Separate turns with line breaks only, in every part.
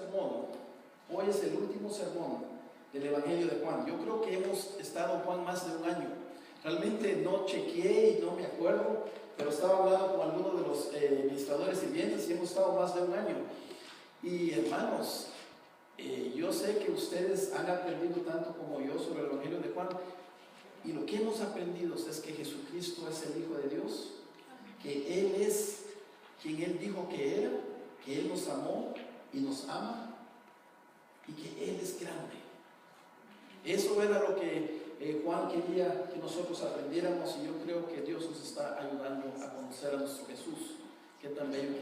sermón, hoy es el último sermón del Evangelio de Juan. Yo creo que hemos estado en Juan más de un año. Realmente no chequeé y no me acuerdo, pero estaba hablando con algunos de los administradores sirvientes y hemos estado más de un año. Y hermanos, yo sé que ustedes han aprendido tanto como yo sobre el Evangelio de Juan, y lo que hemos aprendido es que Jesucristo es el Hijo de Dios, que Él es quien Él dijo que era, que Él nos amó y nos ama, y que Él es grande. Eso era lo que Juan quería que nosotros aprendiéramos, y yo creo que Dios nos está ayudando a conocer a nuestro Jesús, que tan bello,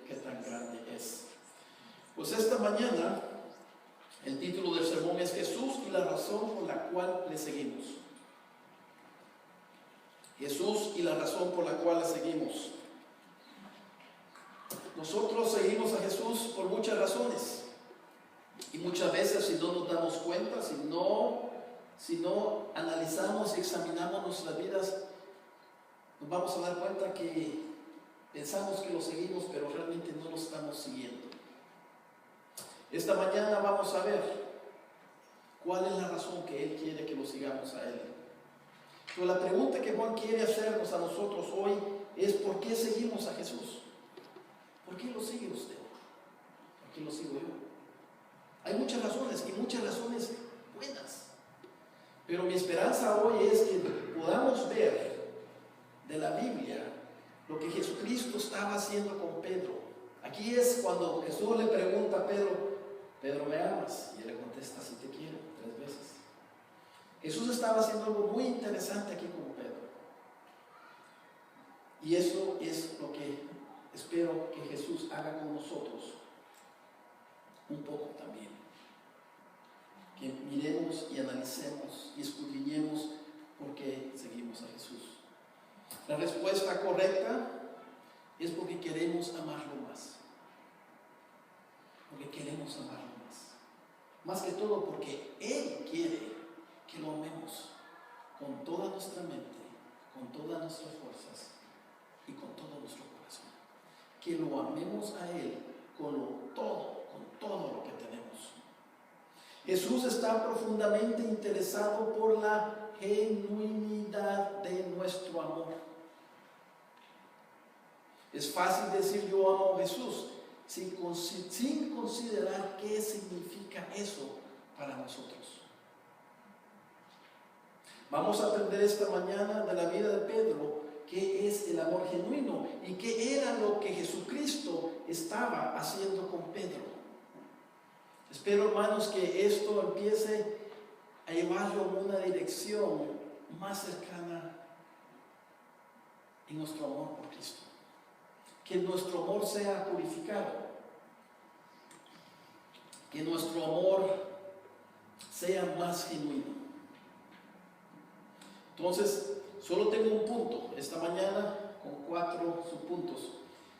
que tan grande es. Pues esta mañana el título del sermón es Jesús y la razón por la cual le seguimos. Jesús y la razón por la cual le seguimos. Nosotros seguimos a Jesús por muchas razones, y muchas veces, si no nos damos cuenta, si no analizamos y examinamos nuestras vidas, nos vamos a dar cuenta que pensamos que lo seguimos, pero realmente no lo estamos siguiendo. Esta mañana vamos a ver cuál es la razón que Él quiere que lo sigamos a Él. Pero la pregunta que Juan quiere hacernos a nosotros hoy es: ¿por qué seguimos a Jesús? ¿Por qué lo sigue usted? ¿Por qué lo sigo yo? Hay muchas razones, y muchas razones buenas. Pero mi esperanza hoy es que podamos ver de la Biblia lo que Jesucristo estaba haciendo con Pedro. Aquí es cuando Jesús le pregunta a Pedro: Pedro, ¿me amas? Y él le contesta: sí te quiero, 3 veces. Jesús estaba haciendo algo muy interesante aquí con Pedro. Y eso es lo que espero que Jesús haga con nosotros un poco también. Que miremos y analicemos y escudriñemos por qué seguimos a Jesús. La respuesta correcta es porque queremos amarlo más. Porque queremos amarlo más. Más que todo porque Él quiere que lo amemos con toda nuestra mente, con todas nuestras fuerzas y con todo nuestro corazón. Que lo amemos a Él con todo lo que tenemos. Jesús está profundamente interesado por la genuinidad de nuestro amor. Es fácil decir yo amo a Jesús sin considerar qué significa eso para nosotros. Vamos a aprender esta mañana de la vida de Pedro qué es el amor genuino y qué era lo que Jesucristo estaba haciendo con Pedro. Espero, hermanos, que esto empiece a llevarlo en una dirección más cercana en nuestro amor por Cristo. Que nuestro amor sea purificado, que nuestro amor sea más genuino. Entonces, solo tengo un punto esta mañana con 4 subpuntos.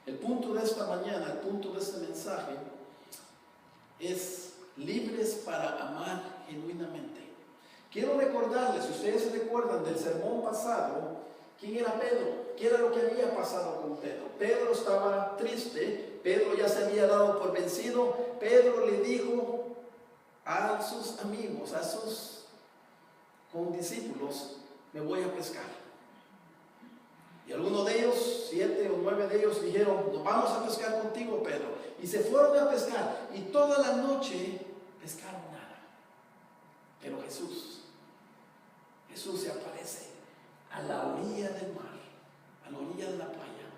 El punto de esta mañana, el punto de este mensaje es libres para amar genuinamente. Quiero recordarles, si ustedes se recuerdan del sermón pasado, ¿quién era Pedro? ¿Qué era lo que había pasado con Pedro? Pedro estaba triste, Pedro ya se había dado por vencido. Pedro le dijo a sus amigos, a sus condiscípulos: me voy a pescar. Y algunos de ellos, 7 o 9 de ellos, dijeron: nos vamos a pescar contigo, Pedro. Y se fueron a pescar, y toda la noche pescaron nada. Pero Jesús se aparece a la orilla del mar, a la orilla de la playa,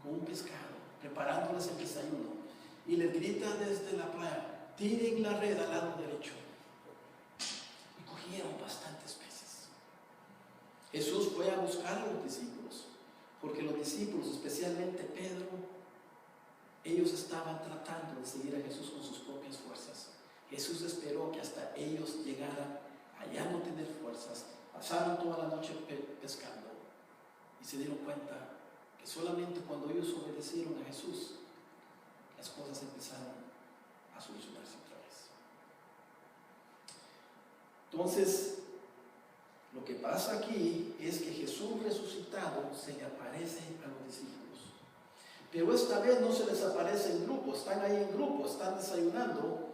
con un pescado, preparándoles el desayuno, y les grita desde la playa: tiren la red al lado derecho. Y cogieron bastantes peces. Jesús fue a buscar a los discípulos, porque los discípulos, especialmente Pedro, ellos estaban tratando de seguir a Jesús con sus propias fuerzas. Jesús esperó que hasta ellos llegaran a ya no tener fuerzas. Pasaron toda la noche pescando y se dieron cuenta que solamente cuando ellos obedecieron a Jesús, las cosas empezaron a solucionarse otra vez. Entonces, lo que pasa aquí es que Jesús resucitado se le aparece a los discípulos. Pero esta vez no se les aparece en grupo, están ahí en grupo, están desayunando.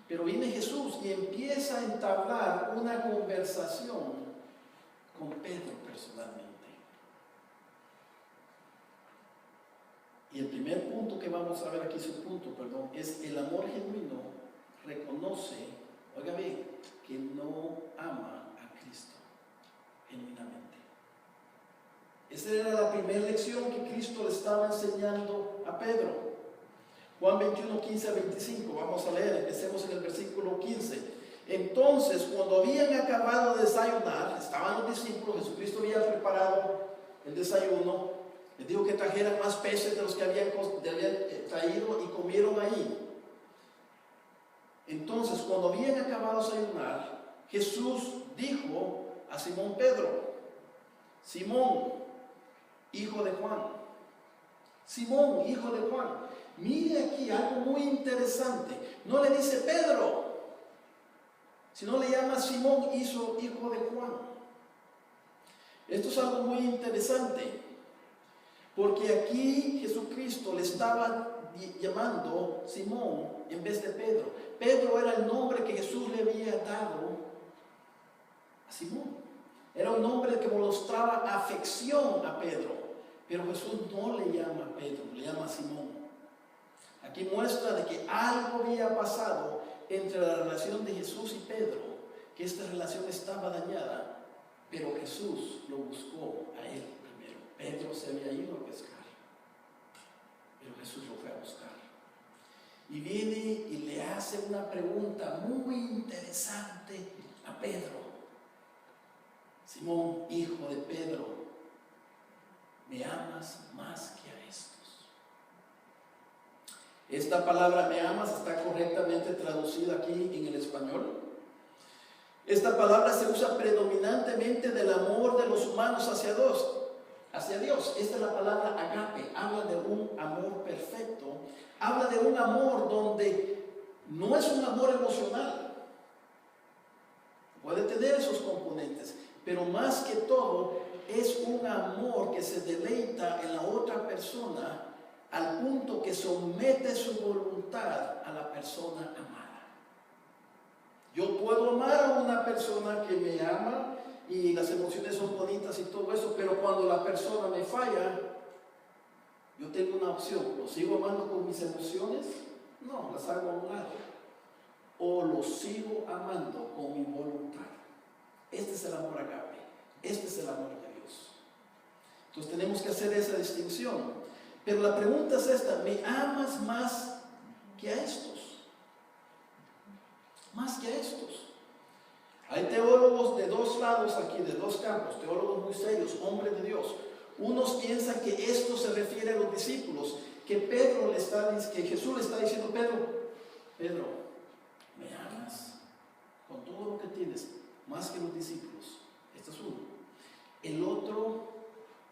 Pero viene Jesús y empieza a entablar una conversación con Pedro personalmente. Y el primer punto que vamos a ver aquí, su punto, perdón, es el amor genuino reconoce, oiga bien, que no ama a Cristo genuinamente. Esa era la primera lección que Cristo le estaba enseñando a Pedro. Juan 21, 15 a 25, vamos a leer, empecemos en el versículo 15. Entonces, cuando habían acabado de desayunar, estaban los discípulos, Jesucristo había preparado el desayuno, les dijo que trajeran más peces de los que habían traído y comieron ahí. Entonces, cuando habían acabado de desayunar, Jesús dijo a Simón Pedro: Simón, hijo de Juan. Simón, hijo de Juan. Mire aquí algo muy interesante. No le dice Pedro, sino le llama Simón, hijo de Juan. Esto es algo muy interesante, porque aquí Jesucristo le estaba llamando Simón en vez de Pedro. Pedro era el nombre que Jesús le había dado a Simón. Era un nombre que mostraba afección a Pedro, pero Jesús no le llama a Pedro, le llama a Simón. Aquí muestra de que algo había pasado entre la relación de Jesús y Pedro, que esta relación estaba dañada, pero Jesús lo buscó a él primero. Pedro se había ido a pescar, pero Jesús lo fue a buscar. Y viene y le hace una pregunta muy interesante a Pedro. Simón, hijo de Pedro, ¿me amas más que a estos? Esta palabra "me amas" está correctamente traducida aquí en el español. Esta palabra se usa predominantemente del amor de los humanos hacia Dios. Esta es la palabra agape, habla de un amor perfecto, habla de un amor donde no es un amor emocional, puede tener esos componentes, pero más que todo es un amor que se deleita en la otra persona al punto que somete su voluntad a la persona amada. Yo puedo amar a una persona que me ama y las emociones son bonitas y todo eso, pero cuando la persona me falla, yo tengo una opción: ¿lo sigo amando con mis emociones? No, las hago a un lado. O lo sigo amando con mi voluntad. Este es el amor agape, este es el amor de Dios. Entonces tenemos que hacer esa distinción. Pero la pregunta es esta: ¿me amas más que a estos? Más que a estos. Hay teólogos de dos lados aquí, de dos campos, teólogos muy serios, hombres de Dios. Unos piensan que esto se refiere a los discípulos, que Jesús le está diciendo: Pedro, ¿me amas con todo lo que tienes más que los discípulos? Este es uno. El otro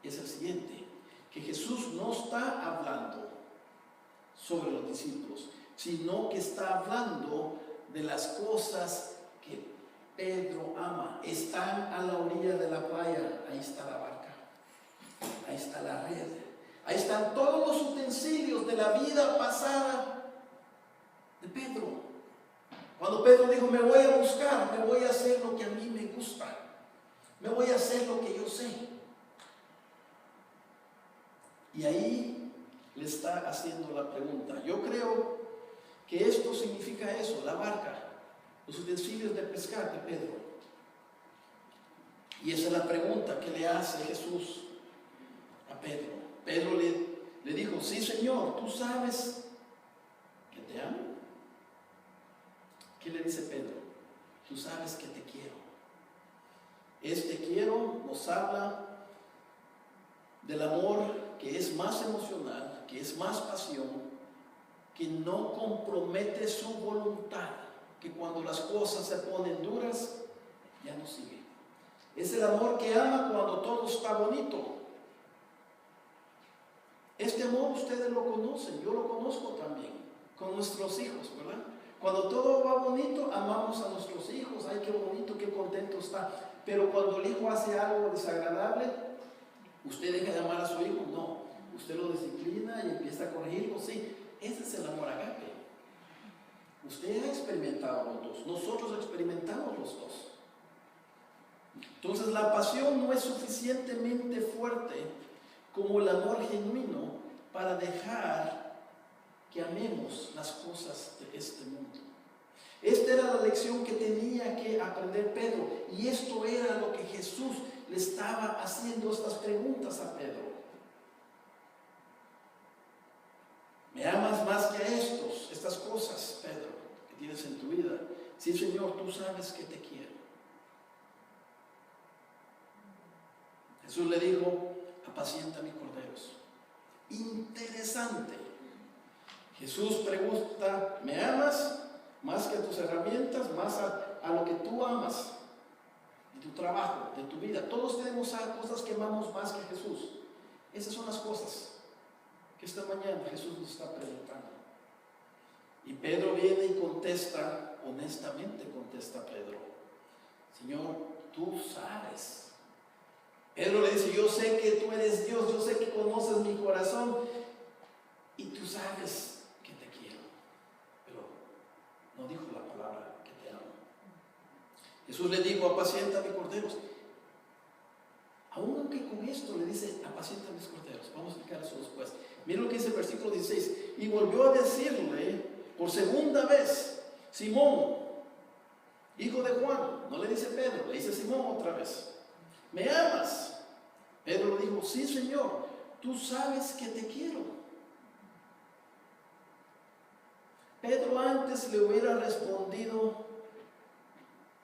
es el siguiente: que Jesús no está hablando sobre los discípulos, sino que está hablando de las cosas que Pedro ama. Están a la orilla de la playa, ahí está la barca, ahí está la red, ahí están todos los utensilios de la vida pasada de Pedro. Cuando Pedro dijo: me voy a buscar, me voy a hacer lo que a mí me gusta, me voy a hacer lo que yo sé. Y ahí le está haciendo la pregunta. Yo creo que esto significa eso: la barca, los utensilios de pescar de Pedro. Y esa es la pregunta que le hace Jesús a Pedro. Pedro le dijo: sí, Señor, tú sabes que te amo. ¿Qué le dice Pedro? Tú sabes que te quiero. Este quiero nos habla del amor que es más emocional, que es más pasión, que no compromete su voluntad, que cuando las cosas se ponen duras, ya no sigue. Es el amor que ama cuando todo está bonito. Este amor ustedes lo conocen, yo lo conozco también, con nuestros hijos, ¿verdad? Cuando todo va bonito, amamos a nuestros hijos. Ay, qué bonito, qué contento está. Pero cuando el hijo hace algo desagradable, ¿usted deja de amar a su hijo? No. Usted lo disciplina y empieza a corregirlo. Sí, ese es el amor agape. Usted ha experimentado los dos, nosotros experimentamos los dos. Entonces la pasión no es suficientemente fuerte como el amor genuino para dejar que amemos las cosas de este mundo. Esta era la lección que tenía que aprender Pedro, y esto era lo que Jesús le estaba haciendo estas preguntas a Pedro. ¿Me amas más que a estas cosas, Pedro, que tienes en tu vida? Sí, Señor, tú sabes que te quiero. Jesús le dijo, apacienta mis corderos. Interesante. Jesús pregunta, ¿me amas más que a tus herramientas, más a lo que tú amas, de tu trabajo, de tu vida? Todos tenemos cosas que amamos más que Jesús. Esas son las cosas que esta mañana Jesús nos está preguntando. Y Pedro viene y contesta, honestamente contesta Pedro, Señor, tú sabes. Pedro le dice, yo sé que tú eres Dios, yo sé que conoces mi corazón y tú sabes que te quiero. Pero no dijo la palabra que te amo. Jesús le dijo, apacienta mis corderos. Aunque con esto le dice, apacienta mis corderos. Vamos a explicar eso después. Miren lo que dice el versículo 16. Y volvió a decirle por segunda vez, Simón, hijo de Juan. No le dice Pedro, le dice Simón otra vez. ¿Me amas? Pedro le dijo, sí, Señor, tú sabes que te quiero. Pedro antes le hubiera respondido,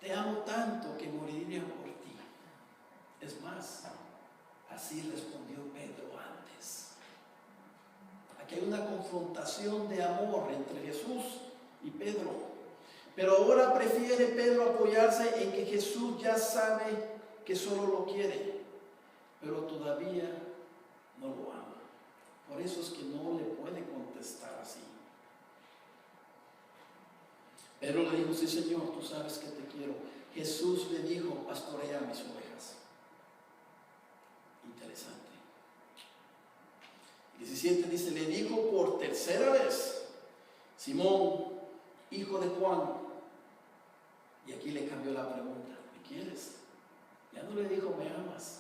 te amo tanto que moriría por ti. Es más, así respondió Pedro antes. Aquí hay una confrontación de amor entre Jesús y Pedro. Pero ahora prefiere Pedro apoyarse en que Jesús ya sabe que solo lo quiere, pero todavía no lo ama. Por eso es que no le puede contestar así. Pedro le dijo, sí, Señor, tú sabes que te quiero. Jesús le dijo, pastorea mis ovejas. Interesante. 17 dice, le dijo por tercera vez, Simón, hijo de Juan. Y aquí le cambió la pregunta, ¿me quieres? Ya no le dijo, ¿me amas?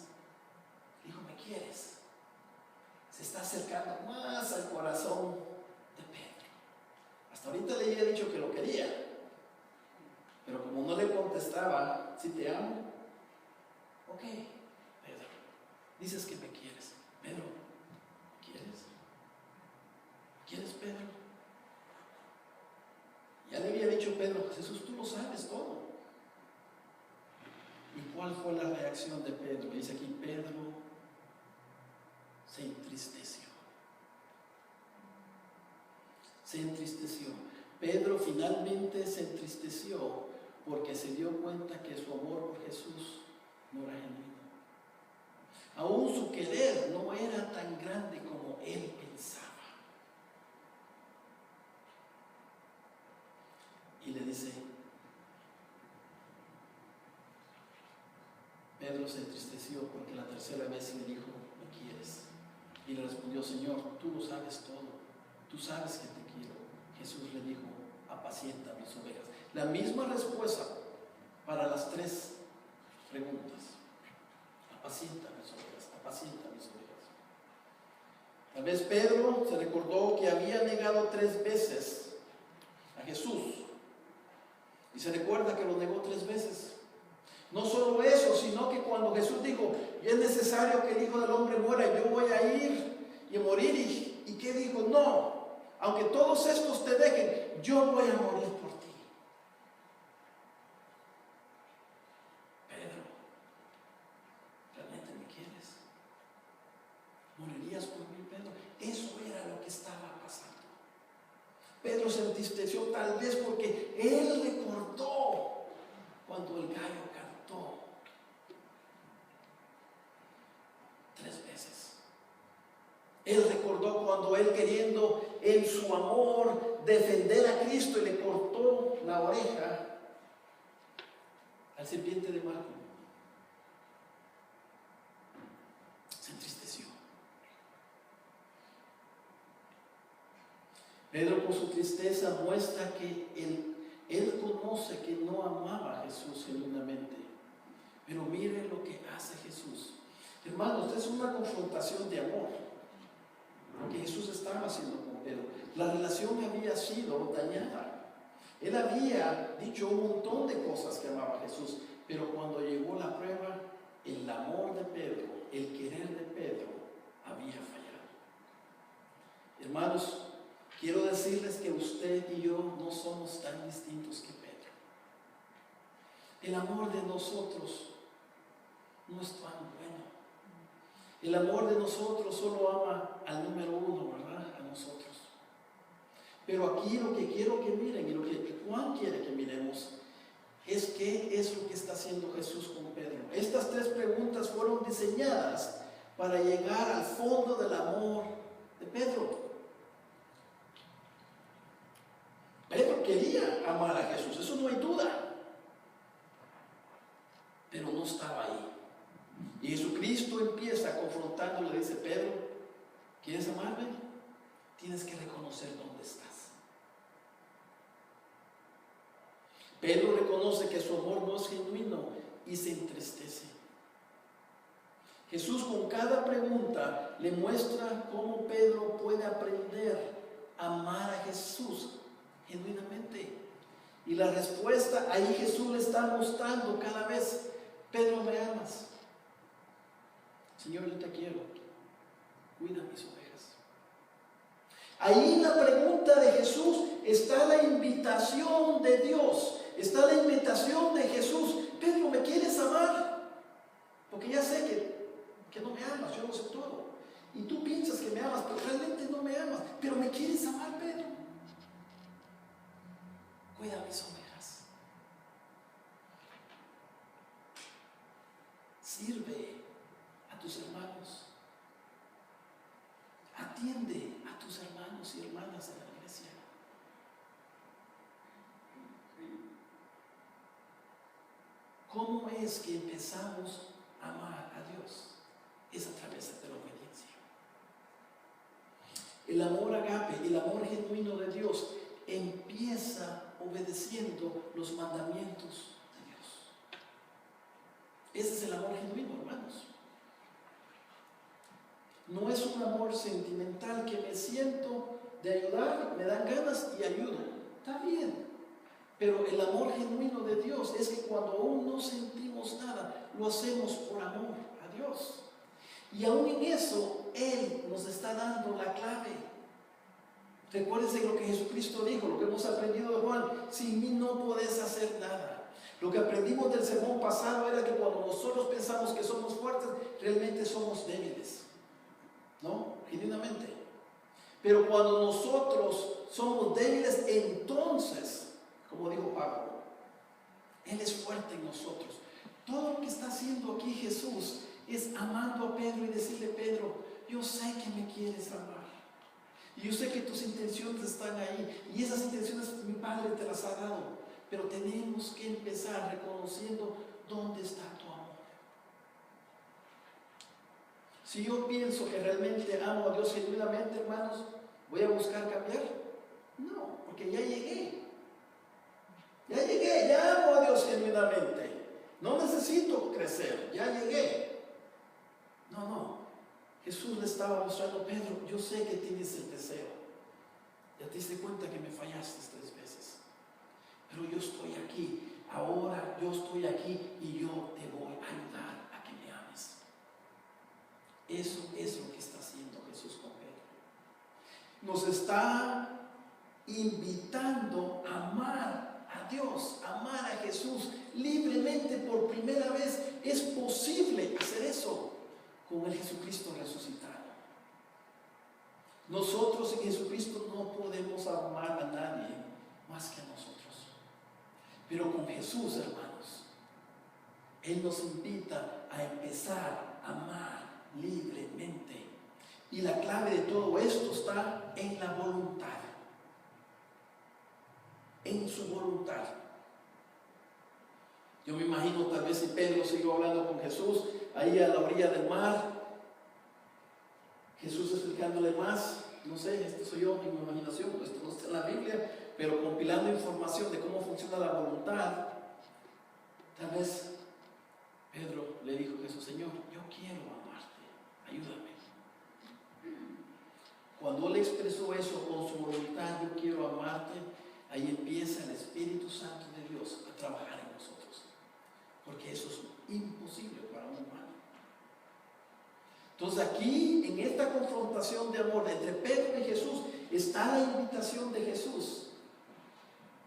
Le dijo, ¿me quieres? Se está acercando más al corazón de Pedro. Hasta ahorita le había dicho que lo quería, pero como no le contestaba, ¿sí te amo? Ok, Pedro, dices que me quieres. Pedro, ¿me quieres? ¿Quieres, Pedro? Ya le había dicho Pedro, Jesús, tú lo sabes todo. ¿Y cuál fue la reacción de Pedro? Dice aquí, Pedro se entristeció. Se entristeció. Pedro finalmente se entristeció porque se dio cuenta que su amor por Jesús no era genuino. Aún su querer no era tan grande como él pensaba. Y le dice, Pedro se entristeció porque la tercera vez le dijo, ¿me quieres? Y le respondió, Señor, tú lo sabes todo, tú sabes que te quiero. Jesús le dijo, apacienta mis ovejas. La misma respuesta para las tres preguntas. Apacienta mis ovejas, apacienta mis ovejas. Tal vez Pedro se recordó que había negado 3 veces a Jesús. Y se recuerda que lo negó 3 veces. No solo eso, sino que cuando Jesús dijo, y es necesario que el Hijo del Hombre muera, yo voy a ir y morir. ¿Y qué dijo? No, aunque todos estos te dejen, yo voy a morir por ti. Pedro, ¿realmente me quieres? ¿Morirías por mí, Pedro? Eso era lo que estaba pasando. Pedro se entristeció tal vez porque él recordó cuando el gallo cantó 3 veces. Él recordó cuando él, queriendo en su amor defender a Cristo, y le cortó la oreja al serpiente de Marco. Se entristeció. Pedro con su tristeza muestra que él conoce que no amaba a Jesús genuinamente. Pero mire lo que hace Jesús. Hermanos, es una confrontación de amor, lo que Jesús estaba haciendo con Pedro. La relación había sido dañada. Él había dicho un montón de cosas que amaba a Jesús, pero cuando llegó la prueba, el amor de Pedro, el querer de Pedro, había fallado. Hermanos, quiero decirles que usted y yo no somos tan distintos que Pedro. El amor de nosotros no es tan bueno. El amor de nosotros solo ama al número uno, ¿verdad? A nosotros. Pero aquí lo que quiero que miren y lo que Juan quiere que miremos es qué es lo que está haciendo Jesús con Pedro. Estas tres preguntas fueron diseñadas para llegar al fondo del amor de Pedro. Pedro quería amar a Jesús, eso no hay duda, pero no estaba ahí. Y Jesucristo empieza confrontándolo y le dice: Pedro, ¿quieres amarme? Tienes que reconocer dónde estás. Pedro reconoce que su amor no es genuino y se entristece. Jesús con cada pregunta le muestra cómo Pedro puede aprender a amar a Jesús genuinamente. Y la respuesta ahí Jesús le está mostrando cada vez: Pedro, ¿me amas? Señor, yo te quiero. Cuida mis ovejas. Ahí en la pregunta de Jesús está la invitación de Dios. Está la invitación de Jesús: Pedro, ¿me quieres amar? Porque ya sé que no me amas, yo lo sé todo. Y tú piensas que me amas, pero realmente no me amas. Pero ¿me quieres amar, Pedro? Cuida mis ovejas. Sirve a tus hermanos. Atiende a tus hermanos y hermanas en la iglesia. ¿Cómo es que empezamos a amar a Dios? Es a través de la obediencia. El amor agape, el amor genuino de Dios, empieza obedeciendo los mandamientos de Dios. Ese es el amor genuino, hermanos. No es un amor sentimental que me siento de ayudar, me dan ganas y ayudo. Está bien. Pero el amor genuino de Dios es que cuando aún no sentimos nada, lo hacemos por amor a Dios. Y aún en eso, Él nos está dando la clave. Recuérdense lo que Jesucristo dijo, lo que hemos aprendido de Juan: sin mí no podés hacer nada. Lo que aprendimos del sermón pasado era que cuando nosotros pensamos que somos fuertes, realmente somos débiles. ¿No? Genuinamente. Pero cuando nosotros somos débiles, entonces, como dijo Pablo, Él es fuerte en nosotros. Todo lo que está haciendo aquí Jesús es amando a Pedro y decirle: Pedro, yo sé que me quieres amar. Y yo sé que tus intenciones están ahí. Y esas intenciones mi Padre te las ha dado. Pero tenemos que empezar reconociendo dónde está tu amor. Si yo pienso que realmente amo a Dios genuinamente, hermanos, ¿voy a buscar cambiar? No, porque ya llegué. Ya amo a Dios genuinamente. No necesito crecer, ya llegué. No. Jesús le estaba mostrando: Pedro, yo sé que tienes el deseo. Ya te diste cuenta que me fallaste 3 veces. Pero yo estoy aquí. Ahora yo estoy aquí y yo te voy a ayudar a que me ames. Eso es lo que está haciendo Jesús con Pedro. Nos está invitando a amar a Dios, a amar a Jesús libremente. Por primera vez es posible hacer eso con el Jesucristo resucitado. Nosotros en Jesucristo no podemos amar a nadie más que a nosotros. Pero con Jesús, hermanos, Él nos invita a empezar a amar libremente. Y la clave de todo esto está en la voluntad. En su voluntad. Yo me imagino tal vez si Pedro siguió hablando con Jesús ahí a la orilla del mar, Jesús explicándole más, no sé, esto soy yo, mi imaginación, esto no está en la Biblia, pero compilando información de cómo funciona la voluntad, tal vez Pedro le dijo a Jesús: Señor, yo quiero amarte, ayúdame. Cuando él expresó eso con su voluntad, yo quiero amarte, ahí empieza el Espíritu Santo de Dios a trabajar en nosotros, porque eso es imposible para un humano. Entonces aquí, en esta confrontación de amor entre Pedro y Jesús, está la invitación de Jesús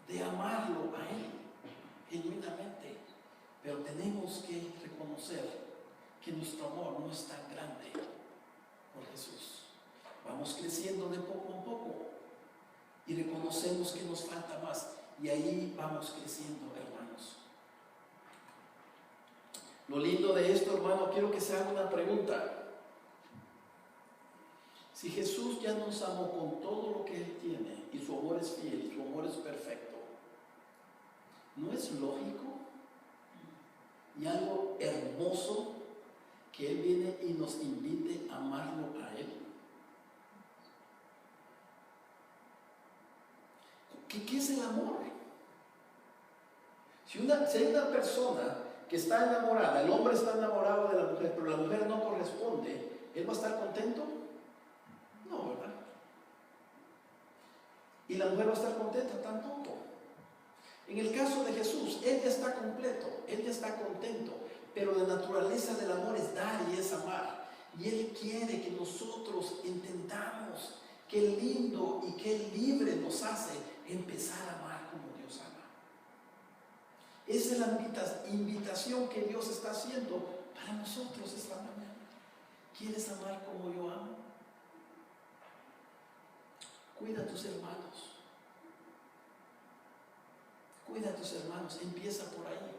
de amarlo a Él genuinamente, pero tenemos que reconocer que nuestro amor no es tan grande por Jesús. Vamos creciendo de poco en poco y reconocemos que nos falta más, y ahí vamos creciendo, hermanos. Lo lindo de esto, hermano, quiero que se haga una pregunta. Si Jesús ya nos amó con todo lo que Él tiene, y su amor es fiel, y su amor es perfecto, ¿no es lógico y algo hermoso que Él viene y nos invite a amarlo a Él? ¿Qué es el amor? Si hay una persona que está enamorada, el hombre está enamorado de la mujer, pero la mujer no corresponde, ¿él va a estar contento? No, ¿verdad? ¿Y la mujer va a estar contenta? Tampoco. En el caso de Jesús, Él ya está completo, Él ya está contento, pero la naturaleza del amor es dar y es amar. Y Él quiere que nosotros entendamos qué lindo y qué libre nos hace empezar a amar como Dios ama. Esa es la invitación que Dios está haciendo para nosotros esta mañana. ¿Quieres amar como yo amo? Cuida a tus hermanos. Cuida a tus hermanos, empieza por ahí.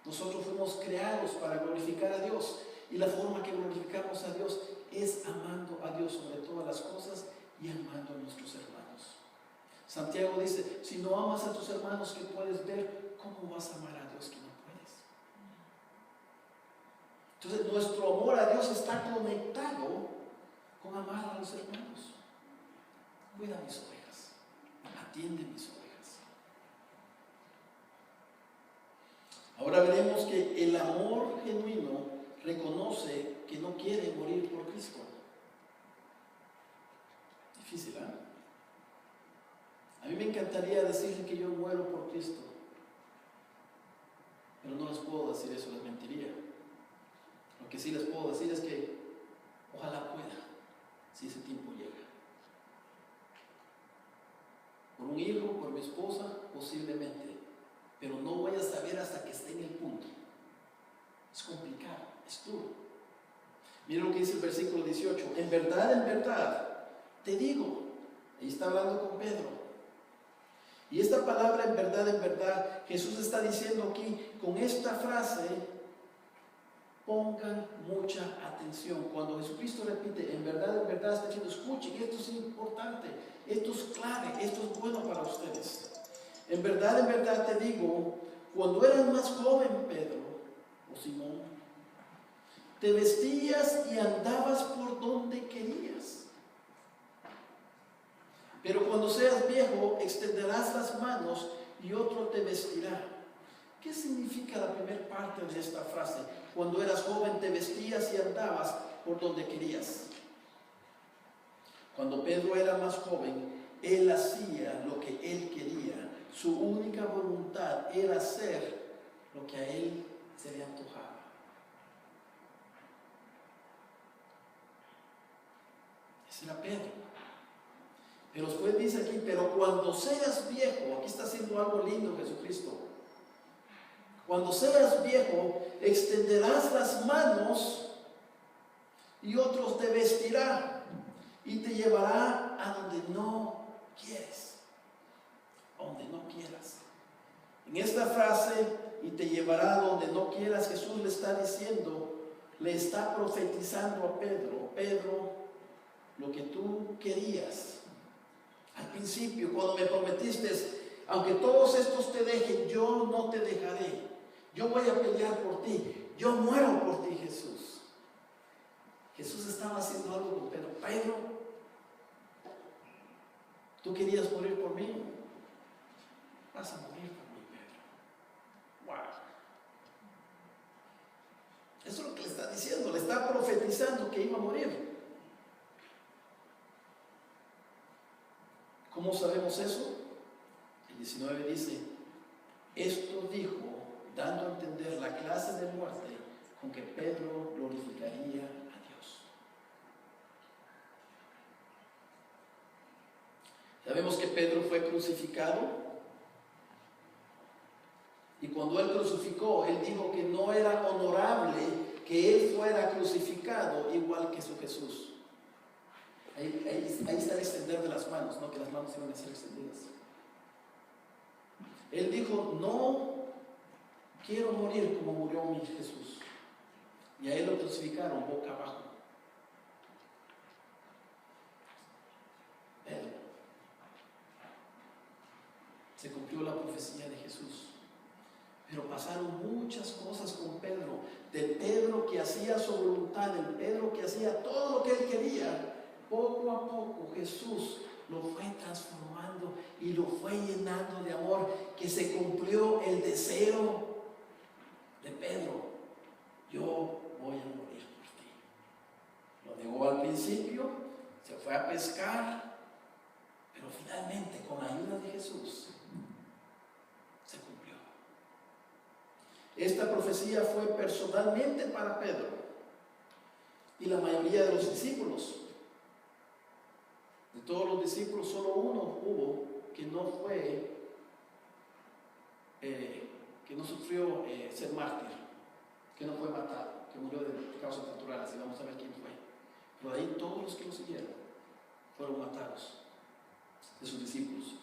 Nosotros fuimos creados para glorificar a Dios, y la forma que glorificamos a Dios es amando a Dios sobre todas las cosas y amando a nuestros hermanos. Santiago dice: si no amas a tus hermanos que puedes ver, ¿cómo vas a amar a Dios que no puedes? Entonces nuestro amor a Dios está conectado con amar a los hermanos. Cuida mis ovejas, atiende mis ovejas. Ahora veremos que el amor genuino reconoce que no quiere morir por Cristo. Difícil, ¿eh? A mí me encantaría decirle que yo muero por Cristo, pero no les puedo decir eso, les mentiría. Lo que sí les puedo decir es que ojalá pueda, si ese tiempo llega. Por un hijo, por mi esposa, posiblemente, pero no voy a saber hasta que esté en el punto. Es complicado, es duro. Miren lo que dice el versículo 18: en verdad, te digo. Ahí está hablando con Pedro. Y esta palabra en verdad, Jesús está diciendo aquí, con esta frase, pongan mucha atención. Cuando Jesucristo repite, en verdad, está diciendo: escuchen, esto es importante, esto es clave, esto es bueno para ustedes. En verdad te digo, cuando eras más joven, Pedro o Simón, te vestías y andabas por donde querías. Pero cuando seas viejo, extenderás las manos y otro te vestirá. ¿Qué significa la primera parte de esta frase? Cuando eras joven, te vestías y andabas por donde querías. Cuando Pedro era más joven, él hacía lo que él quería. Su única voluntad era hacer lo que a él se le antojaba. Ese era Pedro. Pero después dice aquí, pero cuando seas viejo, aquí está haciendo algo lindo Jesucristo. Cuando seas viejo, extenderás las manos y otros te vestirá y te llevará a donde no quieres, a donde no quieras. En esta frase, y te llevará a donde no quieras, Jesús le está diciendo, le está profetizando a Pedro: Pedro, lo que tú querías al principio, cuando me prometiste, aunque todos estos te dejen, yo no te dejaré. Yo voy a pelear por ti. Yo muero por ti, Jesús. Jesús estaba haciendo algo con Pedro. Pedro, ¿Tú querías morir por mí? Vas a morir por mí, Pedro. Wow. Eso es lo que le está diciendo, le está profetizando que iba a morir. ¿Cómo sabemos eso? El 19 dice, esto dijo, dando a entender la clase de muerte con que Pedro glorificaría a Dios. Sabemos que Pedro fue crucificado. Y cuando él crucificó, él dijo que no era honorable que él fuera crucificado igual que su Jesús. Ahí está el extender de las manos, no que las manos iban a ser extendidas. Él dijo, no quiero morir como murió mi Jesús. Y a él lo crucificaron boca abajo. Pedro. Se cumplió la profecía de Jesús. Pero pasaron muchas cosas con Pedro. Del Pedro que hacía su voluntad, del Pedro que hacía todo lo que él quería. Poco a poco Jesús lo fue transformando y lo fue llenando de amor, que se cumplió el deseo de Pedro. Yo voy a morir por ti. Lo negó al principio, se fue a pescar, pero finalmente con la ayuda de Jesús se cumplió. Esta profecía fue personalmente para Pedro y la mayoría de los discípulos. De todos los discípulos, solo uno hubo que no fue, que no sufrió ser mártir, que no fue matado, que murió de causas naturales, y vamos a ver quién fue. Pero ahí todos los que lo siguieron fueron matados, de sus discípulos.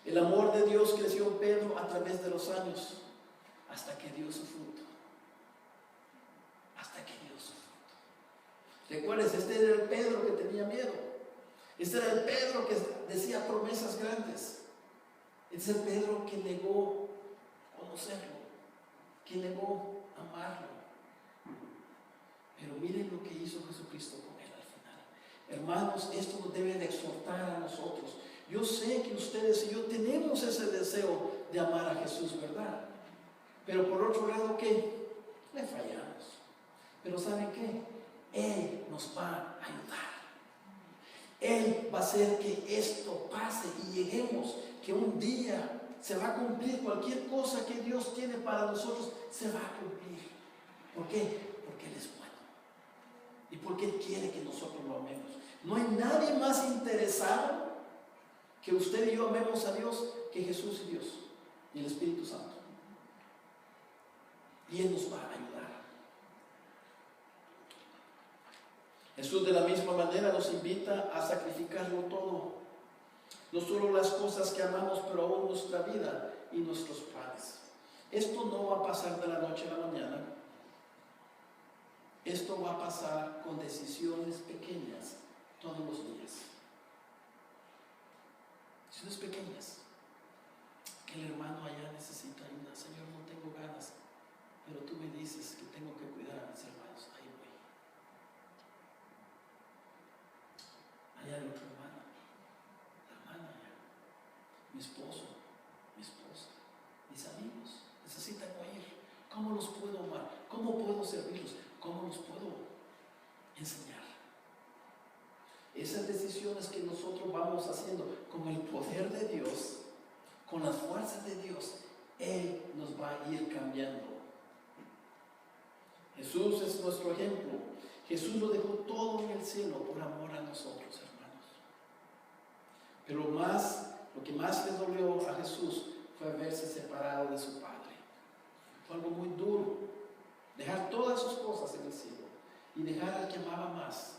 El amor de Dios creció en Pedro a través de los años, hasta que dio su fruto. Hasta que dio su fruto. ¿Recuerdas? Este era el Pedro que tenía miedo. Este era el Pedro que decía promesas grandes. Este es el Pedro que negó conocerlo, que negó amarlo. Pero miren lo que hizo Jesucristo con él al final. Hermanos, esto nos debe de exhortar a nosotros. Yo sé que ustedes y yo tenemos ese deseo de amar a Jesús, ¿verdad? Pero por otro lado, ¿qué? Le fallamos. Pero ¿saben qué? Él nos va a ayudar. Él va a hacer que esto pase y lleguemos, que un día se va a cumplir cualquier cosa que Dios tiene para nosotros, se va a cumplir. ¿Por qué? Porque Él es bueno. Y porque Él quiere que nosotros lo amemos. No hay nadie más interesado que usted y yo amemos a Dios que Jesús y Dios y el Espíritu Santo. Y Él nos va a ayudar. Jesús de la misma manera nos invita a sacrificarlo todo. No solo las cosas que amamos, pero aún nuestra vida y nuestros planes. Esto no va a pasar de la noche a la mañana. Esto va a pasar con decisiones pequeñas todos los días. Decisiones pequeñas. Que el hermano allá necesita ayuda. Señor, no tengo ganas, pero tú me dices que tengo que cuidar a mis hermanos. Ahí voy. Allá hay otra hermana, la hermana allá, mi esposo, mi esposa, mis amigos necesitan oír. ¿Cómo los puedo amar? ¿Cómo puedo servirlos? ¿Cómo los puedo enseñar? Esas decisiones que nosotros vamos haciendo con el poder de Dios, con las fuerzas de Dios, Él nos va a ir cambiando. Jesús es nuestro ejemplo. Jesús lo dejó todo en el cielo por amor a nosotros, hermanos. Pero lo que más le dolió a Jesús fue verse separado de su Padre. Fue algo muy duro. Dejar todas sus cosas en el cielo y dejar al que amaba más.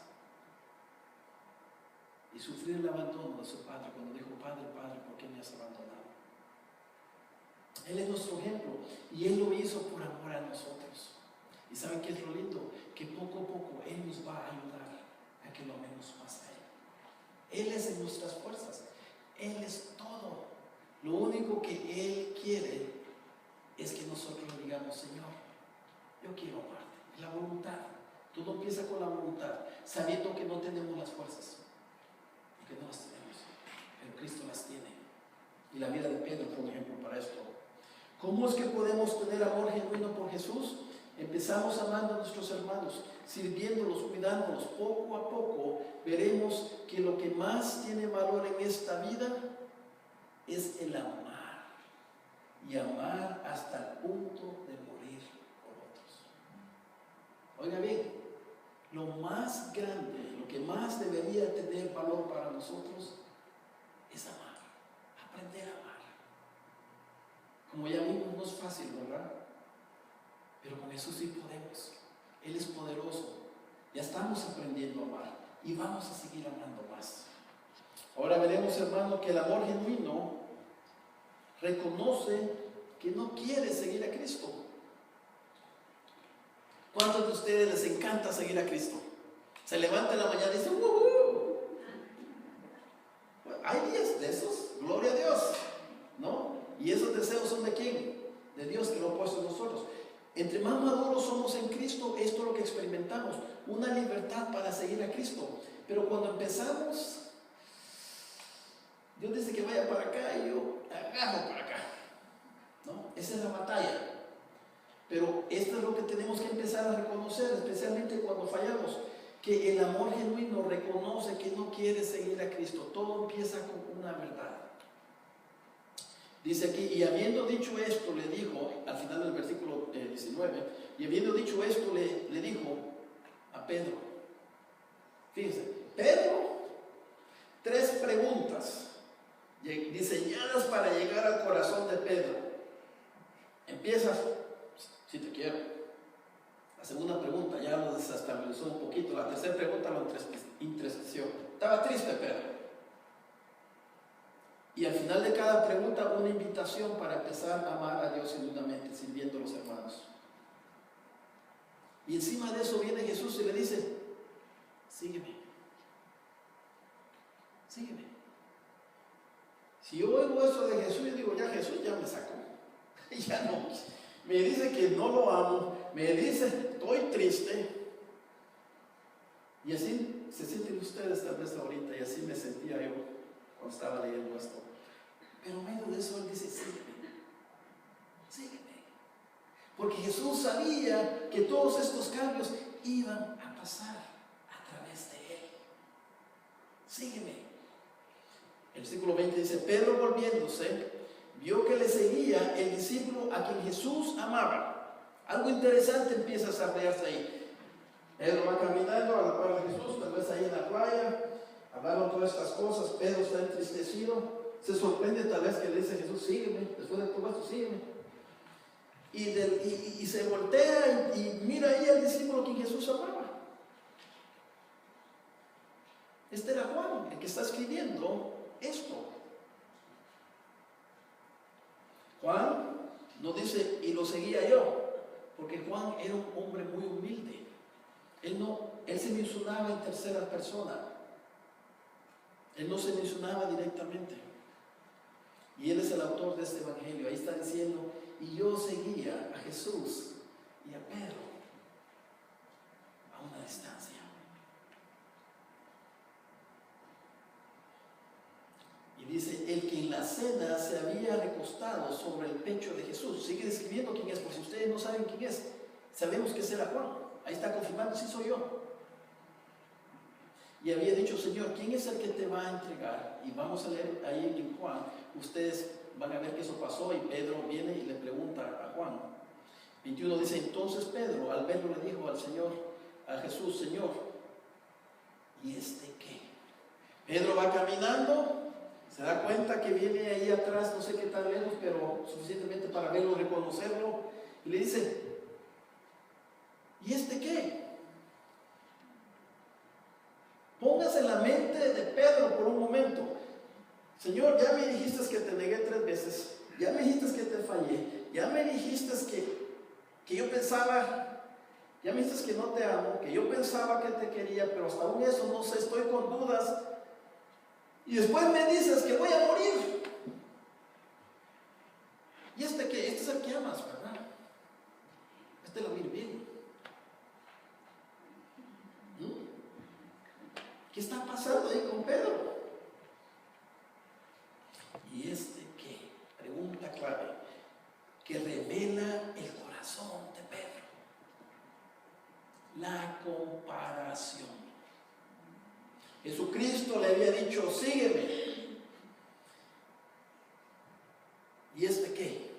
Y sufrir el abandono de su Padre cuando dijo: Padre, Padre, ¿por qué me has abandonado? Él es nuestro ejemplo y Él lo hizo por amor a nosotros. ¿Y saben qué es lo lindo? Que poco a poco Él nos va a ayudar a que lo amemos más a Él. Él es en nuestras fuerzas. Él es todo. Lo único que Él quiere es que nosotros le digamos: Señor, yo quiero amarte. La voluntad. Todo empieza con la voluntad, sabiendo que no tenemos las fuerzas, porque no las tenemos, pero Cristo las ¿Cómo es que podemos tener amor genuino por Jesús? Empezamos amando a nuestros hermanos, sirviéndolos, cuidándolos. Poco a poco veremos que lo que más tiene valor en esta vida es el amar, y amar hasta el punto de morir por otros. Oiga bien, lo más grande, lo que más debería tener valor para nosotros es amar, aprender a amar. Como ya vimos, no es fácil, ¿verdad? Pero con Jesús sí podemos. Él es poderoso. Ya estamos aprendiendo a amar y vamos a seguir amando más. Ahora veremos, hermano, que el amor genuino reconoce que no quiere seguir a Cristo. ¿Cuántos de ustedes les encanta seguir a Cristo? Se levantan en la mañana y dicen, ¡wuhu! Bueno, hay días de esos, gloria a Dios, ¿no? ¿Y esos deseos son de quién? De Dios, que lo ha puesto en nosotros. Entre más maduros somos en Cristo, esto es lo que experimentamos, una libertad para seguir a Cristo. Pero cuando empezamos, Dios dice que vaya para acá y yo agarro para acá, ¿no? Esa es la batalla. Pero esto es lo que tenemos que empezar a reconocer, especialmente cuando fallamos, que el amor genuino reconoce que no quiere seguir a Cristo. Todo empieza con una verdad. Dice aquí, y habiendo dicho esto, le dijo, al final del versículo 19, y habiendo dicho esto, le dijo a Pedro. Fíjense, Pedro, 3 preguntas diseñadas para llegar al corazón de Pedro. Empiezas, si te quiero. La segunda pregunta ya lo desestabilizó un poquito. La tercera pregunta lo entristeció. Estaba triste Pedro. Y al final de cada pregunta, una invitación para empezar a amar a Dios genuinamente, sirviendo a los hermanos. Y encima de eso viene Jesús y le dice, sígueme. Sígueme. Si yo oigo eso de Jesús, yo digo, ya Jesús ya me sacó. Ya no. Me dice que no lo amo. Me dice, estoy triste. Y así se sienten ustedes tal vez ahorita, y así me sentía yo cuando estaba leyendo esto. Pero en medio de eso Él dice, sígueme, sígueme. Porque Jesús sabía que todos estos cambios iban a pasar a través de Él. Sígueme. El versículo 20 dice, Pedro volviéndose, vio que le seguía el discípulo a quien Jesús amaba. Algo interesante empieza a desarrollarse ahí. Pedro va caminando a la par de Jesús, tal vez ahí en la playa, hablaron todas estas cosas, Pedro está entristecido. Se sorprende tal vez que le dice a Jesús, sígueme, después de todo esto, sígueme. Y se voltea y mira ahí al discípulo que Jesús amaba. Este era Juan, el que está escribiendo esto. Juan no dice, y lo seguía yo, porque Juan era un hombre muy humilde. Él se mencionaba en tercera persona. Él no se mencionaba directamente. Y él es el autor de este evangelio. Ahí está diciendo, y yo seguía a Jesús y a Pedro a una distancia. Y dice, el que en la cena se había recostado sobre el pecho de Jesús. Sigue describiendo quién es, por si ustedes no saben quién es. Sabemos que será Juan. Ahí está confirmando, sí soy yo. Y había dicho, Señor, ¿quién es el que te va a entregar? Y vamos a leer ahí en Juan. Ustedes van a ver que eso pasó y Pedro viene y le pregunta a Juan. 21 dice, entonces Pedro al verlo le dijo al Señor, a Jesús, Señor, ¿y este qué? Pedro va caminando, se da cuenta que viene ahí atrás, no sé qué tan lejos, pero suficientemente para verlo, reconocerlo, y le dice, ¿y este qué? Póngase en la mente de Pedro por un momento. Señor, ya me dijiste que te negué 3 veces, ya me dijiste que te fallé, ya me dijiste que yo pensaba, ya me dijiste que no te amo, que yo pensaba que te quería, pero hasta aún eso no sé, estoy con dudas. Y después me dices que voy a morir. ¿Y este qué? Este es el que amas, ¿verdad? Este lo mira bien. ¿Qué está pasando ahí con Pedro? ¿Y este qué? Pregunta clave, que Cristo le había dicho, sígueme. ¿Y qué?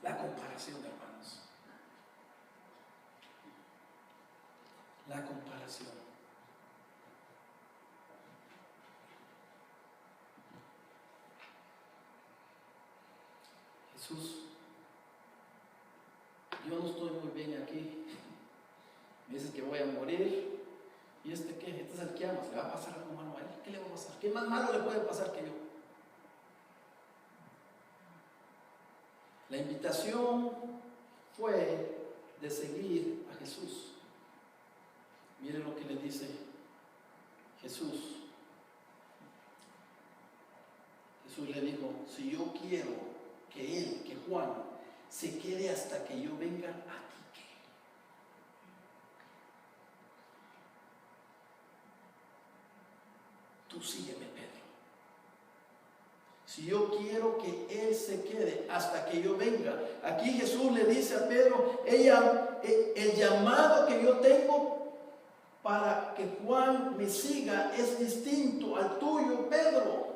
La comparación, hermanos. La comparación. Jesús, yo no estoy muy bien aquí. Me dices que voy a morir. ¿Y qué? Este es el que amas. ¿Le va a pasar algo malo a él? ¿Qué le va a pasar? ¿Qué más malo le puede pasar que yo? La invitación fue de seguir a Jesús. Miren lo que le dice Jesús. Jesús le dijo, si yo quiero que Juan se quede hasta que yo venga, ¿a ti qué? Tú sígueme, Pedro. Si yo quiero que él se quede hasta que yo venga. Aquí Jesús le dice a Pedro, el llamado que yo tengo para que Juan me siga es distinto al tuyo, Pedro.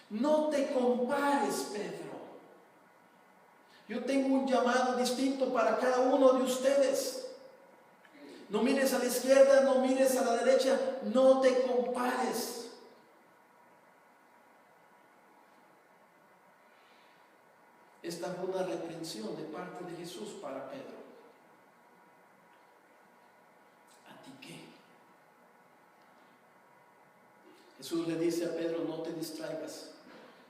No te compares, Pedro. Yo tengo un llamado distinto para cada uno de ustedes. No mires a la izquierda, no mires a la derecha, no te compares. Esta fue una reprensión de parte de Jesús para Pedro. ¿A ti qué? Jesús le dice a Pedro, no te distraigas,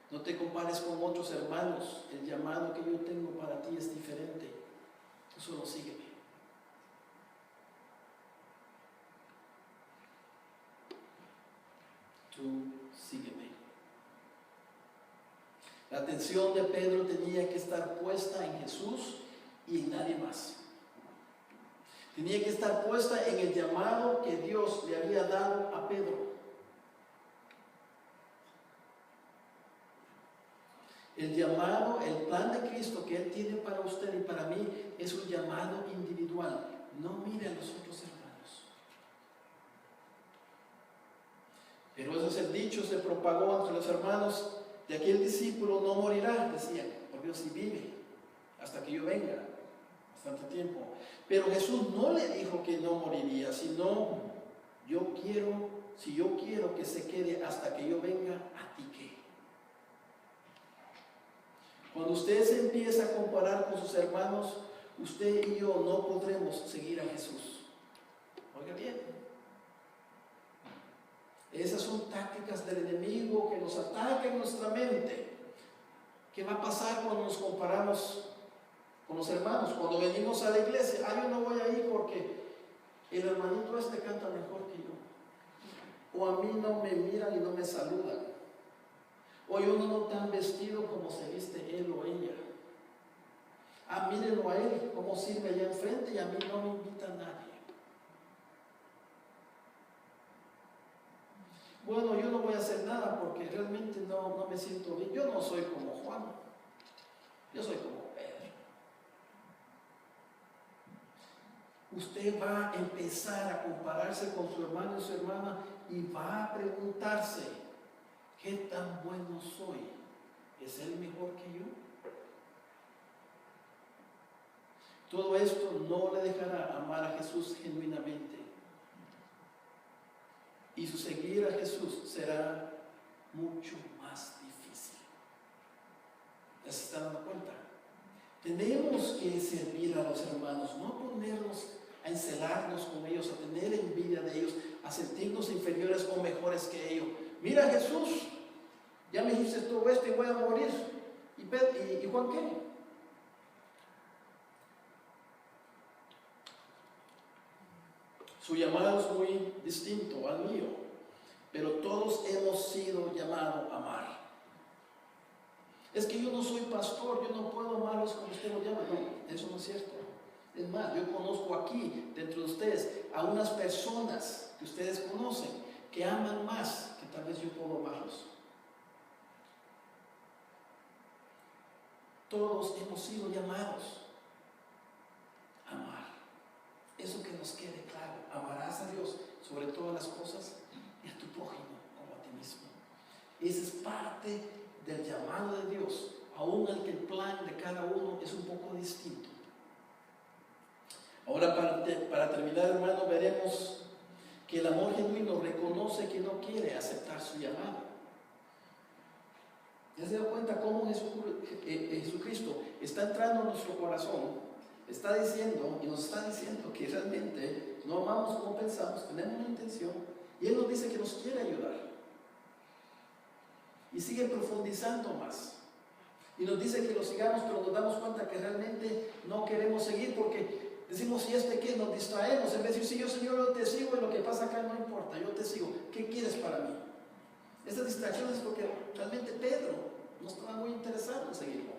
no te compares con otros hermanos, el llamado que yo tengo para ti es diferente, tú solo sígueme. Tú sígueme. La atención de Pedro tenía que estar puesta en Jesús y en nadie más. Tenía que estar puesta en el llamado que Dios le había dado a Pedro. El llamado, el plan de Cristo que Él tiene para usted y para mí es un llamado individual. No mire a los otros hermanos. Pero ese es el dicho, se propagó entre los hermanos. De aquel discípulo no morirá, decían, por Dios, si vive hasta que yo venga, bastante tiempo. Pero Jesús no le dijo que no moriría, sino si yo quiero que se quede hasta que yo venga, ¿a ti qué? Cuando usted se empieza a comparar con sus hermanos, usted y yo no podremos seguir a Jesús. Oiga bien. Esas son tácticas del enemigo que nos ataca en nuestra mente. ¿Qué va a pasar cuando nos comparamos con los hermanos? Cuando venimos a la iglesia, yo no voy a ir porque el hermanito canta mejor que yo. O a mí no me miran y no me saludan. O yo no tan vestido como se viste él o ella. Mírenlo a él, cómo sirve allá enfrente y a mí no me invita a nadie. Bueno, yo no voy a hacer nada porque realmente no me siento bien. Yo no soy como Juan, yo soy como Pedro. Usted va a empezar a compararse con su hermano y su hermana y va a preguntarse, ¿qué tan bueno soy? ¿Es él mejor que yo? Todo esto no le dejará amar a Jesús genuinamente. Y su seguir a Jesús será mucho más difícil. ¿Ya se está dando cuenta? Tenemos que servir a los hermanos, no ponernos a encelarnos con ellos, a tener envidia de ellos, a sentirnos inferiores o mejores que ellos. Mira Jesús, ya me dijiste todo esto y voy a morir. ¿Y Juan qué? Su llamado es muy distinto al mío, pero todos hemos sido llamados a amar. Es que yo no soy pastor, yo no puedo amarlos como usted lo llama. No, eso no es cierto. Es más, yo conozco aquí, dentro de ustedes, a unas personas que ustedes conocen, que aman más que tal vez yo puedo amarlos. Todos hemos sido llamados a amar. Eso que nos quede claro. Amarás a Dios sobre todas las cosas Esa es parte del llamado de Dios, aun al que el plan de cada uno es un poco distinto. Ahora, para terminar, hermano, veremos que el amor genuino reconoce que no quiere aceptar su llamado. ¿Ya se da cuenta cómo Jesucristo está entrando en nuestro corazón? Está diciendo y nos está diciendo que realmente no amamos como pensamos, tenemos una intención, y Él nos dice que nos quiere ayudar. Y sigue profundizando más. Y nos dice que lo sigamos, pero nos damos cuenta que realmente no queremos seguir porque decimos, si ¿qué? Nos distraemos. En vez de decir, sí, yo Señor, yo te sigo y lo que pasa acá no importa, yo te sigo. ¿Qué quieres para mí? Estas distracciones es porque realmente Pedro no estaba muy interesado en seguirlo.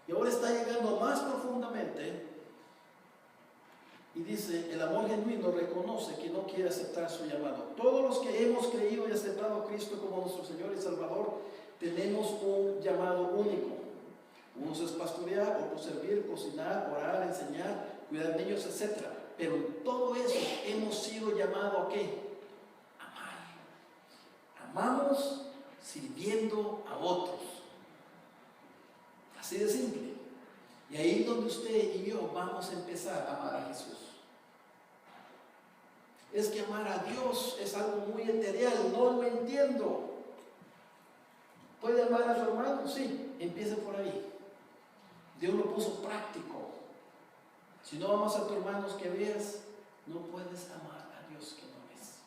Y ahora está llegando más profundamente y dice, el amor genuino reconoce que no quiere aceptar su llamado. Todos los que hemos creído y aceptado a Cristo como nuestro Señor y Salvador, tenemos un llamado único. Unos es pastorear, otros servir, cocinar, orar, enseñar, cuidar de niños, etc. Pero en todo eso hemos sido llamados ¿a qué? Amar. Amamos sirviendo a otros. Así de simple. Y ahí es donde usted y yo vamos a empezar a amar a Jesús. Es que amar a Dios es algo muy etéreal, no lo entiendo. ¿Puede amar a su hermano? Sí, empieza por ahí. Dios lo puso práctico. Si no amas a tus hermanos que veas, no puedes amar a Dios que no ves.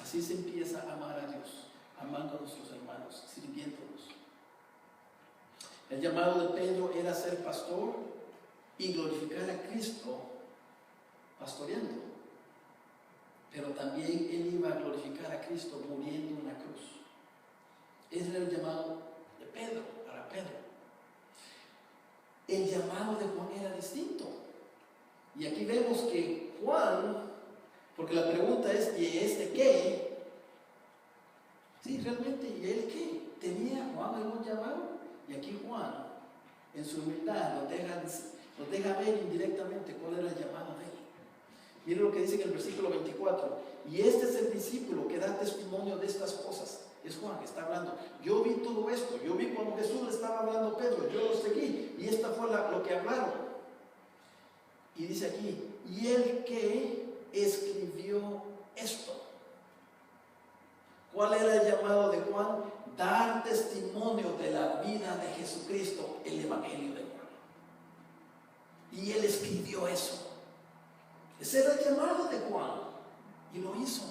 Así se empieza a amar a Dios, amando a nuestros hermanos, sirviéndolos. El llamado de Pedro era ser pastor y glorificar a Cristo pastoreando. Pero también él iba a glorificar a Cristo muriendo en la cruz. Ese era el llamado de Pedro, para Pedro. El llamado de Juan era distinto. Y aquí vemos que Juan, porque la pregunta es, ¿y este qué? Sí, realmente, ¿y él qué? ¿Tenía Juan algún llamado? Y aquí Juan, en su humildad, nos deja ver indirectamente cuál era el llamado de él. Mire lo que dice en el versículo 24. Y este es el discípulo que da testimonio de estas cosas. Es Juan que está hablando. Yo vi todo esto. Yo vi cuando Jesús le estaba hablando a Pedro. Yo lo seguí. Y esta fue lo que hablaron. Y dice aquí, y el que escribió esto. ¿Cuál era el llamado de Juan? Dar testimonio de la vida de Jesucristo, el Evangelio de Juan. Y él escribió eso. Ese era el llamado de Juan. Y lo hizo.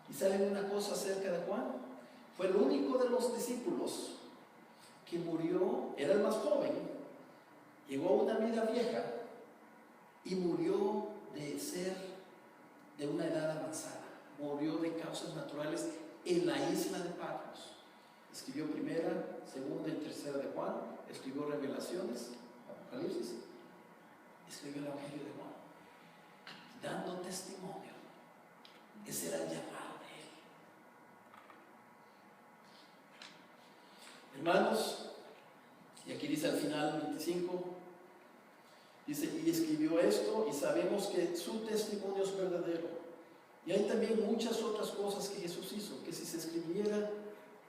¿Y saben una cosa acerca de Juan? Fue el único de los discípulos que murió, era el más joven, llegó a una vida vieja y murió de una edad avanzada. Murió de causas naturales en la isla de Patmos. Escribió primera, segunda y tercera de Juan, escribió Revelaciones, Apocalipsis, escribió el Evangelio de Juan, dando testimonio. Ese era el llamado de él. Hermanos, y aquí dice al final 25, dice, y escribió esto, y sabemos que su testimonio es verdadero. Y hay también muchas otras cosas que Jesús hizo, que si se escribiera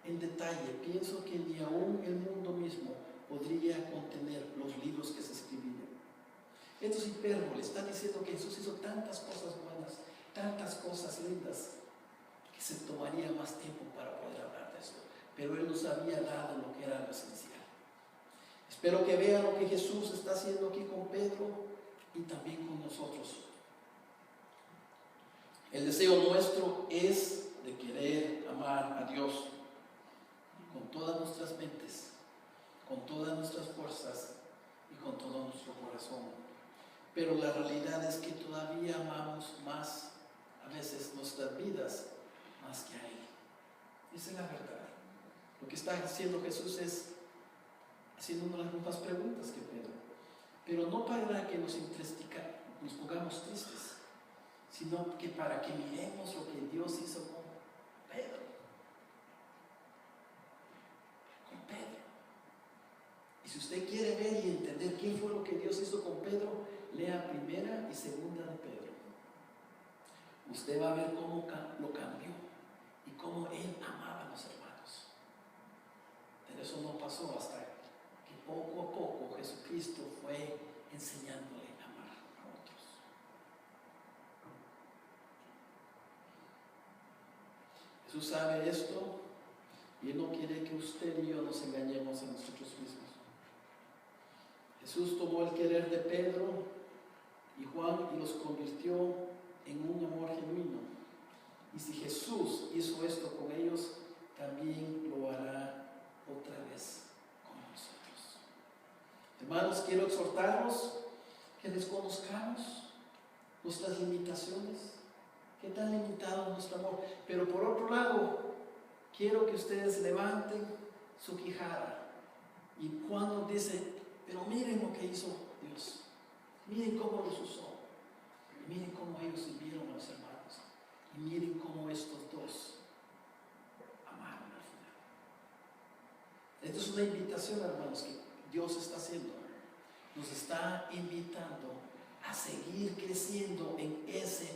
en detalle, pienso que ni aún el mundo mismo podría contener los libros que se escribían. Esto es hipérbole, está diciendo que Jesús hizo tantas cosas buenas, tantas cosas lindas, que se tomaría más tiempo para poder hablar de esto. Pero Él nos había dado lo que era lo esencial. Espero que vean lo que Jesús está haciendo aquí con Pedro y también con nosotros. El deseo nuestro es de querer amar a Dios con todas nuestras mentes, con todas nuestras fuerzas y con todo nuestro corazón. Pero la realidad es que todavía amamos más, a veces, nuestras vidas más que a Él. Esa es la verdad. Lo que está haciendo Jesús es haciendo una de las mismas preguntas que Pedro, pero no para que nos pongamos tristes, sino que para que miremos lo que Dios hizo con Pedro. Con Pedro. Y si usted quiere ver y entender qué fue lo que Dios hizo con Pedro, lea primera y segunda de Pedro. usted va a ver cómo lo cambió y cómo él amaba a los hermanos. Pero eso no pasó hasta que poco a poco Jesucristo fue enseñándole a amar a otros. Jesús sabe esto y Él no quiere que usted y yo nos engañemos a nosotros mismos. Jesús tomó el querer de Pedro y Juan y los convirtió en un amor genuino. Y si Jesús hizo esto con ellos, también lo hará otra vez con nosotros. Hermanos, quiero exhortarnos que desconozcamos nuestras limitaciones. ¿Qué tan limitado es nuestro amor? Pero por otro lado, quiero que ustedes levanten su quijada. Y Juan nos dice, pero miren lo que hizo Dios. Miren cómo los usó. Y miren cómo ellos sirvieron a los hermanos. Y miren cómo estos dos amaron al final. Esta es una invitación, hermanos, que Dios está haciendo. Nos está invitando a seguir creciendo en ese